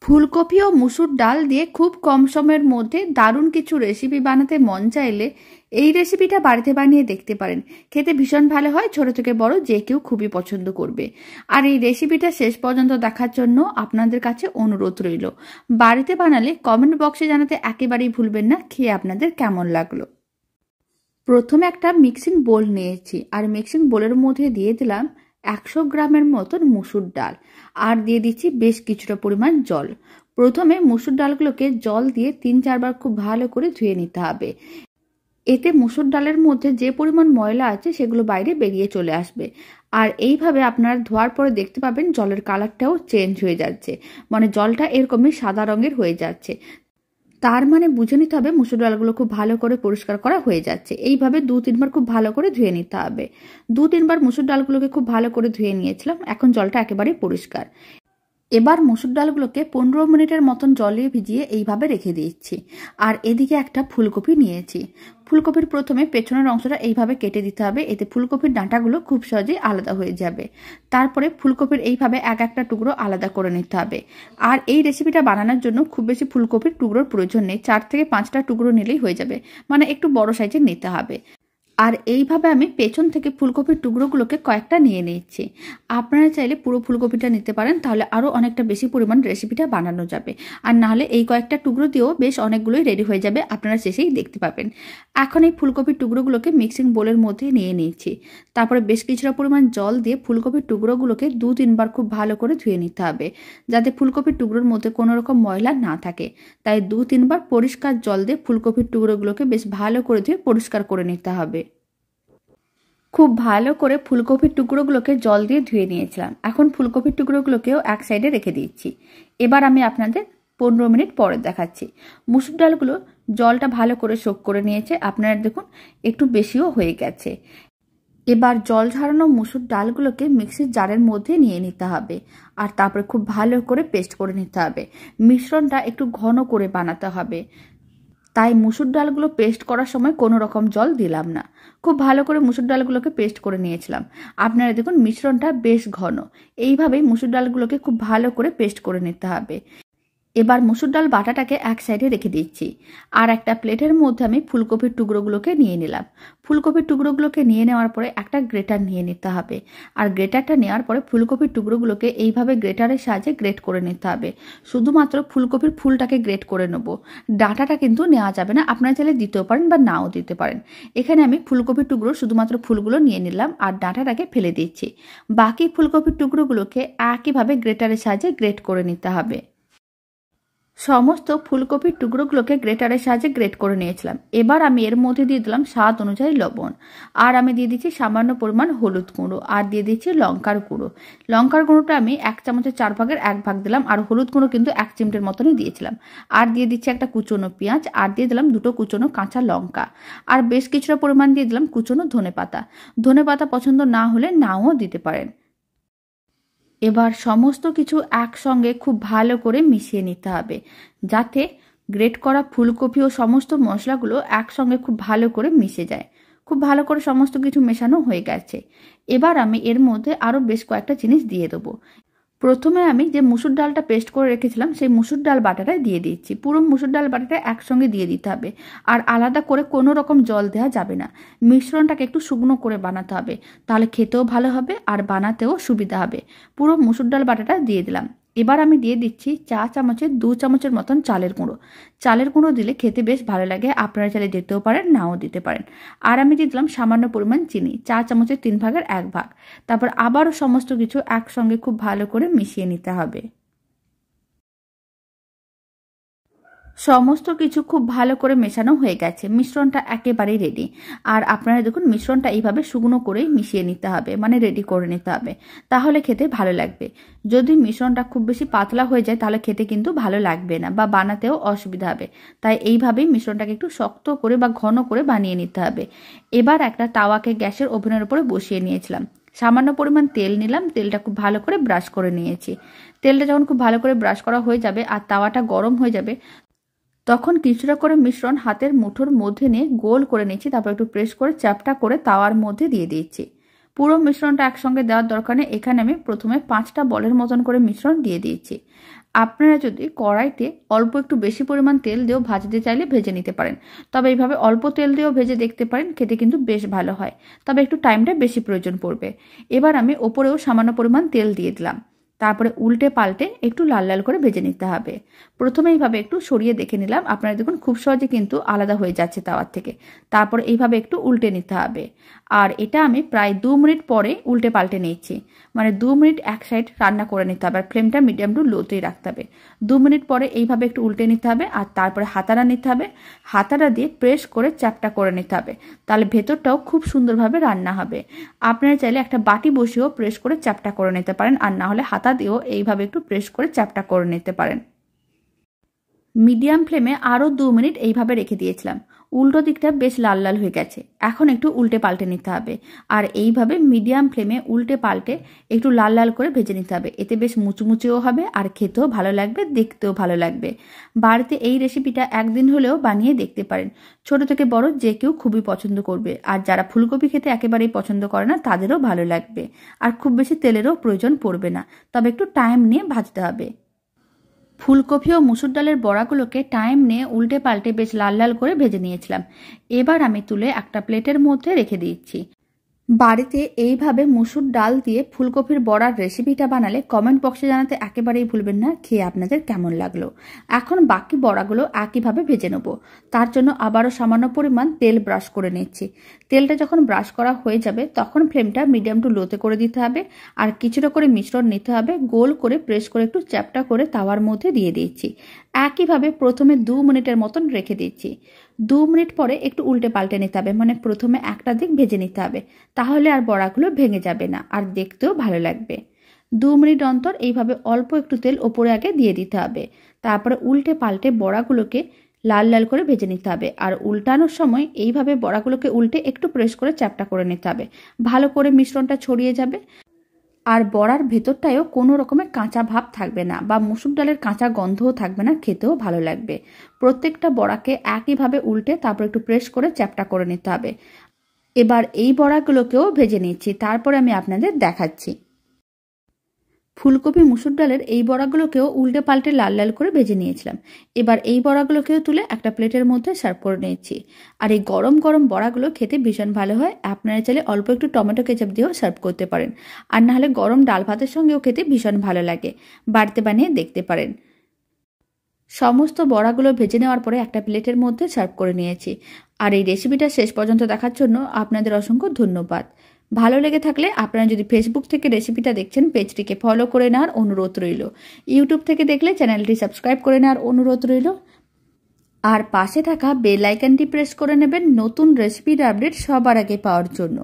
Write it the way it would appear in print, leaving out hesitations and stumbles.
ফুলকপি ও মুসুর ডাল দিয়ে খুব কম সময়ের মধ্যে দারুণ কিছু রেসিপি বানাতে মন চাইলে এই রেসিপিটা বাড়িতে বানিয়ে দেখতে পারেন। খেতে ভীষণ ভালো হয়, ছোট থেকে বড় যে কেউ খুবই পছন্দ করবে। আর এই রেসিপিটা শেষ পর্যন্ত দেখার জন্য আপনাদের কাছে অনুরোধ রইল, বাড়িতে বানালে কমেন্ট বক্সে জানাতে একেবারেই ভুলবেন না খেয়ে আপনাদের কেমন লাগলো। প্রথমে একটা মিক্সিং বোল নিয়েছি, আর মিক্সিং বোলের মধ্যে দিয়ে দিলাম 100 গ্রামের মতন মুসুর ডাল, আর দিয়ে দিচ্ছি বেশ কিছুটা পরিমাণ জল। প্রথমে মুসুর ডালগুলোকে জল দিয়ে 3-4 বার খুব ভালো করে ধুয়ে নিতে হবে। এতে মুসুর ডালের মধ্যে যে পরিমাণ ময়লা আছে সেগুলো বাইরে বেরিয়ে চলে আসবে। আর এইভাবে আপনারা ধোয়ার পরে দেখতে পাবেন জলের কালারটাও চেঞ্জ হয়ে যাচ্ছে, মানে জলটা এরকমই সাদা রঙের হয়ে যাচ্ছে। তার মানে বুঝে নিতে হবে মুসুর ডালগুলো খুব ভালো করে পরিষ্কার করা হয়ে যাচ্ছে। এইভাবে 2-3 বার খুব ভালো করে ধুয়ে নিতে হবে। 2-3 বার মুসুর ডালগুলোকে খুব ভালো করে ধুয়ে নিয়েছিলাম, এখন জলটা একেবারে পরিষ্কার। এবার মুসুর ডালগুলোকে 15 মিনিটের মতন জলে ভিজিয়ে এইভাবে রেখে দিচ্ছি। আর এদিকে একটা ফুলকপি নিয়েছি। ফুলকপির প্রথমে পেছনের অংশটা এইভাবে কেটে দিতে হবে, এতে ফুলকপির ডাঁটাগুলো খুব সহজেই আলাদা হয়ে যাবে। তারপরে ফুলকপির এইভাবে একটা টুকরো আলাদা করে নিতে হবে। আর এই রেসিপিটা বানানোর জন্য খুব বেশি ফুলকপির টুকরোর প্রয়োজন নেই, 4 থেকে 5টা টুকরো নিলেই হয়ে যাবে, মানে একটু বড় সাইজের নিতে হবে। আর এইভাবে আমি পেছন থেকে ফুলকপির টুকরোগুলোকে কয়েকটা নিয়ে নিচ্ছি। আপনারা চাইলে পুরো ফুলকপিটা নিতে পারেন, তাহলে আরও অনেকটা বেশি পরিমাণ রেসিপিটা বানানো যাবে। আর নাহলে এই কয়েকটা টুকরো দিয়েও বেশ অনেকগুলোই রেডি হয়ে যাবে, আপনারা শেষেই দেখতে পাবেন। এখন এই ফুলকপির টুকরোগুলোকে মিক্সিং বোলের মধ্যে নিয়ে নিচ্ছি। তারপরে বেশ কিছুটা পরিমাণ জল দিয়ে ফুলকপির টুকরোগুলোকে 2-3 বার খুব ভালো করে ধুয়ে নিতে হবে, যাতে ফুলকপির টুকরোর মধ্যে কোনো রকম ময়লা না থাকে। তাই 2-3 বার পরিষ্কার জল দিয়ে ফুলকপির টুকরোগুলোকে বেশ ভালো করে ধুয়ে পরিষ্কার করে নিতে হবে। খুব ভালো করে ফুলকপির টুকরোগুলোকে জল দিয়ে ধুয়ে নিয়েছিলাম। এখন ফুলকপির টুকরোগুলোকেও এক সাইডে রেখে দিচ্ছি। এবার আমি আপনাদের 15 মিনিট পরে দেখাচ্ছি। মুসুর ডালগুলো জলটা ভালো করে সোক করে নিয়েছে, আপনারা দেখুন একটু বেশিও হয়ে গেছে। এবার জল ঝরানো মুসুর ডালগুলোকে মিক্সির জারের মধ্যে নিয়ে নিতে হবে, আর তারপরে খুব ভালো করে পেস্ট করে নিতে হবে। মিশ্রণটা একটু ঘন করে বানাতে হবে, তাই মুসুর ডালগুলো পেস্ট করার সময় কোনো রকম জল দিলাম না। খুব ভালো করে মুসুর ডালগুলোকে পেস্ট করে নিয়েছিলাম। আপনারা দেখুন মিশ্রণটা বেশ ঘন। এইভাবেই মুসুর ডালগুলোকে খুব ভালো করে পেস্ট করে নিতে হবে। এবার মুসুর ডাল বাটাটাকে এক সাইডে রেখে দিচ্ছি, আর একটা প্লেটের মধ্যে আমি ফুলকপির টুকরোগুলোকে নিয়ে নিলাম। ফুলকপির টুকরোগুলোকে নিয়ে নেওয়ার পরে একটা গ্রেটার নিয়ে নিতে হবে, আর গ্রেটারটা নেওয়ার পরে ফুলকপির টুকরোগুলোকে এইভাবে গ্রেটারের সাহায্যে গ্রেট করে নিতে হবে। শুধুমাত্র ফুলকপির ফুলটাকে গ্রেট করে নেব, ডাঁটাটা কিন্তু নেওয়া যাবে না। আপনারা চাইলে দিতেও পারেন বা নাও দিতে পারেন। এখানে আমি ফুলকপির টুকরো শুধুমাত্র ফুলগুলো নিয়ে নিলাম, আর ডাঁটাটাকে ফেলে দিচ্ছি। বাকি ফুলকপির টুকরোগুলোকে একইভাবে গ্রেটারের সাহায্যে গ্রেট করে নিতে হবে। সমস্ত ফুলকপির টুকরোগুলোকে গ্রেটারের সাহায্যে গ্রেট করে নিয়েছিলাম। এবার আমি এর মধ্যে দিয়ে দিলাম স্বাদ অনুযায়ী লবণ, আর আমি দিয়ে দিচ্ছি সামান্য পরিমাণ হলুদ গুঁড়ো, আর দিয়ে দিচ্ছি লঙ্কার গুঁড়ো। লঙ্কার গুঁড়োটা আমি 1 চামচের 4 ভাগের 1 ভাগ দিলাম, আর হলুদ গুঁড়ো কিন্তু 1 চিমটের মতনই দিয়েছিলাম। আর দিয়ে দিচ্ছি একটা কুচনো পেঁয়াজ, আর দিয়ে দিলাম 2টো কুচনো কাঁচা লঙ্কা, আর বেশ কিছুটা পরিমাণ দিয়ে দিলাম কুচনো ধনেপাতা। ধনেপাতা পছন্দ না হলে নাও দিতে পারেন। এবার সমস্ত কিছু একসঙ্গে খুব ভালো করে মিশিয়ে নিতে হবে, যাতে গ্রেট করা ফুলকপি ও সমস্ত মশলাগুলো একসঙ্গে খুব ভালো করে মিশে যায়। খুব ভালো করে সমস্ত কিছু মেশানো হয়ে গেছে। এবার আমি এর মধ্যে আরও বেশ কয়েকটা জিনিস দিয়ে দেবো। প্রথমে আমি যে মুসুর ডালটা পেস্ট করে রেখেছিলাম সেই মুসুর ডাল বাটাটা দিয়ে দিচ্ছি। পুরো মুসুর ডাল বাটাটা একসঙ্গে দিয়ে দিতে হবে, আর আলাদা করে কোনো রকম জল দেওয়া যাবে না। মিশ্রণটাকে একটু শুকনো করে বানাতে হবে, তাহলে খেতেও ভালো হবে আর বানাতেও সুবিধা হবে। পুরো মুসুর ডাল বাটাটা দিয়ে দিলাম। এবার আমি দিয়ে দিচ্ছি 4 চামচের 2 চামচের মতন চালের গুঁড়ো। চালের গুঁড়ো দিলে খেতে বেশ ভালো লাগে, আপনারা চাইলে দিতেও পারেন নাও দিতে পারেন। আর আমি দিয়ে দিলাম সামান্য পরিমাণ চিনি, 4 চামচের 3 ভাগের 1 ভাগ। তারপর আবারও সমস্ত কিছু একসঙ্গে খুব ভালো করে মিশিয়ে নিতে হবে। সমস্ত কিছু খুব ভালো করে মেশানো হয়ে গেছে, মিশ্রণটা একেবারেই রেডি। আর আপনারা দেখুন মিশ্রণটা এইভাবে শুকনো করেই মিশিয়ে নিতে হবে, মানে রেডি করে নিতে হবে, তাহলে খেতে ভালো লাগবে। যদি মিশ্রণটা খুব বেশি পাতলা হয়ে যায় তাহলে খেতে কিন্তু ভালো লাগবে না বা বানাতেও অসুবিধা হবে। তাই এইভাবেই মিশ্রণটাকে একটু শক্ত করে বা ঘন করে বানিয়ে নিতে হবে। এবার একটা তাওয়াকে গ্যাসের ওভেনের উপরে বসিয়ে নিয়েছিলাম। সামান্য পরিমাণ তেল নিলাম, তেলটা খুব ভালো করে ব্রাশ করে নিয়েছি। তেলটা যখন খুব ভালো করে ব্রাশ করা হয়ে যাবে আর তাওয়াটা গরম হয়ে যাবে, তখন কিছুটা করে মিশ্রণ হাতের মুঠোর মধ্যে নিয়ে গোল করে নিচ্ছি। তারপর একটু প্রেস করে চ্যাপটা করে তাওয়ার মধ্যে দিয়ে দিচ্ছি। পুরো মিশ্রণটা একসঙ্গে দেওয়ার দরকার নেই। এখানে আমি প্রথমে 5টা বলের মতন করে মিশ্রণ দিয়ে দিয়েছি। আপনারা যদি কড়াইতে অল্প একটু বেশি পরিমাণ তেল দিয়েও ভাজতে চাইলে ভেজে নিতে পারেন, তবে এইভাবে অল্প তেল দিয়েও ভেজে দেখতে পারেন, খেতে কিন্তু বেশ ভালো হয়, তবে একটু টাইমটা বেশি প্রয়োজন পড়বে। এবার আমি ওপরেও সামান্য পরিমাণ তেল দিয়ে দিলাম, তারপরে উল্টে পাল্টে একটু লাল লাল করে ভেজে নিতে হবে। প্রথমে এইভাবে একটু সরিয়ে দেখে নিলাম, আপনারা দেখুন খুব সহজে কিন্তু আলাদা হয়ে যাচ্ছে তাওয়ার থেকে। তারপরে এইভাবে একটু উল্টে নিতে হবে, আর এটা আমি প্রায় 2 মিনিট পরে উল্টে পাল্টে নিয়েছি, মানে 2 মিনিট এক সাইড রান্না করে নিতে হবে, আর ফ্লেমটা মিডিয়াম টু লোতেই রাখতে হবে। 2 মিনিট পরে এইভাবে একটু উল্টে নিতে হবে, আর তারপরে হাতাটা নিতে হবে, হাতাটা দিয়ে প্রেস করে চ্যাপটা করে নিতে হবে, তাহলে ভেতরটাও খুব সুন্দরভাবে রান্না হবে। আপনারা চাইলে একটা বাটি বসিয়েও প্রেস করে চ্যাপটা করে নিতে পারেন, আর না হলে হাতা দিয়েও এইভাবে একটু প্রেস করে চ্যাপটা করে নিতে পারেন। মিডিয়াম ফ্লেমে আরও 2 মিনিট এইভাবে রেখে দিয়েছিলাম, উল্টো দিকটা বেশ লাল লাল হয়ে গেছে। এখন একটু উল্টে পাল্টে নিতে হবে, আর এইভাবে মিডিয়াম ফ্লেমে উল্টে পাল্টে একটু লাল লাল করে ভেজে নিতে হবে। এতে বেশ মুচমুচেও হবে, আর খেতেও ভালো লাগবে, দেখতেও ভালো লাগবে। বাড়িতে এই রেসিপিটা একদিন হলেও বানিয়ে দেখতে পারেন, ছোট থেকে বড় যে কেউ খুবই পছন্দ করবে। আর যারা ফুলকপি খেতে একেবারেই পছন্দ করে না তাদেরও ভালো লাগবে, আর খুব বেশি তেলেরও প্রয়োজন পড়বে না, তবে একটু টাইম নিয়ে ভাজতে হবে। ফুলকপি ও মুসুর ডালের বড়াগুলোকে টাইম নিয়ে উল্টে পাল্টে বেশ লাল লাল করে ভেজে নিয়েছিলাম। এবার আমি তুলে একটা প্লেটের মধ্যে রেখে দিচ্ছি। বাড়িতে এইভাবে মুসুর ডাল দিয়ে ফুলকপির বড়ার রেসিপিটা বানালে কমেন্ট বক্সে জানাতে একেবারেই ভুলবেন না খেয়ে আপনাদের কেমন লাগলো। এখন বাকি বড়াগুলো একইভাবে ভেজে নেব। তার জন্য আবারও সামান্য পরিমাণ তেল ব্রাশ করে নিচ্ছি। তেলটা যখন ব্রাশ করা হয়ে যাবে তখন ফ্লেমটা মিডিয়াম টু লোতে করে দিতে হবে, আর কিছুটা করে মিশ্রণ নিতে হবে, গোল করে প্রেস করে একটু চ্যাপটা করে তাওয়ার মধ্যে দিয়ে দিচ্ছি। একইভাবে প্রথমে 2 মিনিটের মতন রেখে দিচ্ছি। 2 মিনিট পরে একটু উল্টে পাল্টে নিতে হবে, মানে প্রথমে একটা দিক ভেজে নিতে হবে, তাহলে আর বড়াগুলো ভেঙে যাবে না, আর দেখতেও ভালো লাগবে। 2 মিনিট অন্তর এইভাবে অল্প একটু তেল ওপরে আগে দিয়ে দিতে হবে, তারপরে উল্টে পাল্টে বড়াগুলোকে লাল লাল করে ভেজে নিতে হবে। আর উল্টানোর সময় এইভাবে বড়াগুলোকে উল্টে একটু প্রেস করে চ্যাপটা করে নিতে হবে, ভালো করে মিশ্রণটা ছড়িয়ে যাবে, আর বড়ার ভেতরটায়ও কোনো রকমের কাঁচা ভাব থাকবে না, বা মুসুর ডালের কাঁচা গন্ধও থাকবে না, খেতেও ভালো লাগবে। প্রত্যেকটা বড়াকে একইভাবে উল্টে তারপর একটু প্রেস করে চ্যাপটা করে নিতে হবে। এবার এই বড়াগুলোকেও ভেজে নিচ্ছি, তারপরে আমি আপনাদের দেখাচ্ছি। ফুলকপি মুসুর ডালের এই বড়াগুলোকেও উল্টে পাল্টে লাল লাল করে ভেজে নিয়েছিলাম। এবার এই বড়াগুলোকেও তুলে একটা প্লেটের মধ্যে সার্ভ করে নিয়েছি। আর এই গরম গরম বড়াগুলো খেতে ভীষণ ভালো হয়। আপনারা চাইলে অল্প একটু টমেটো কেচাপ দিয়েও সার্ভ করতে পারেন, আর নাহলে গরম ডাল ভাতের সঙ্গেও খেতে ভীষণ ভালো লাগে। বাড়িতে বানিয়ে দেখতে পারেন। সমস্ত বড়াগুলো ভেজে নেওয়ার পরে একটা প্লেটের মধ্যে সার্ভ করে নিয়েছি। আর এই রেসিপিটা শেষ পর্যন্ত দেখার জন্য আপনাদের অসংখ্য ধন্যবাদ। ভালো লেগে থাকলে আপনারা যদি ফেসবুক থেকে রেসিপিটা দেখছেন পেজটিকে ফলো করে নেওয়ার অনুরোধ রইল। ইউটিউব থেকে দেখলে চ্যানেলটি সাবস্ক্রাইব করে নেওয়ার অনুরোধ রইল। আর পাশে থাকা বেল আইকনটি প্রেস করে নেবেন নতুন রেসিপির আপডেট সবার আগে পাওয়ার জন্য।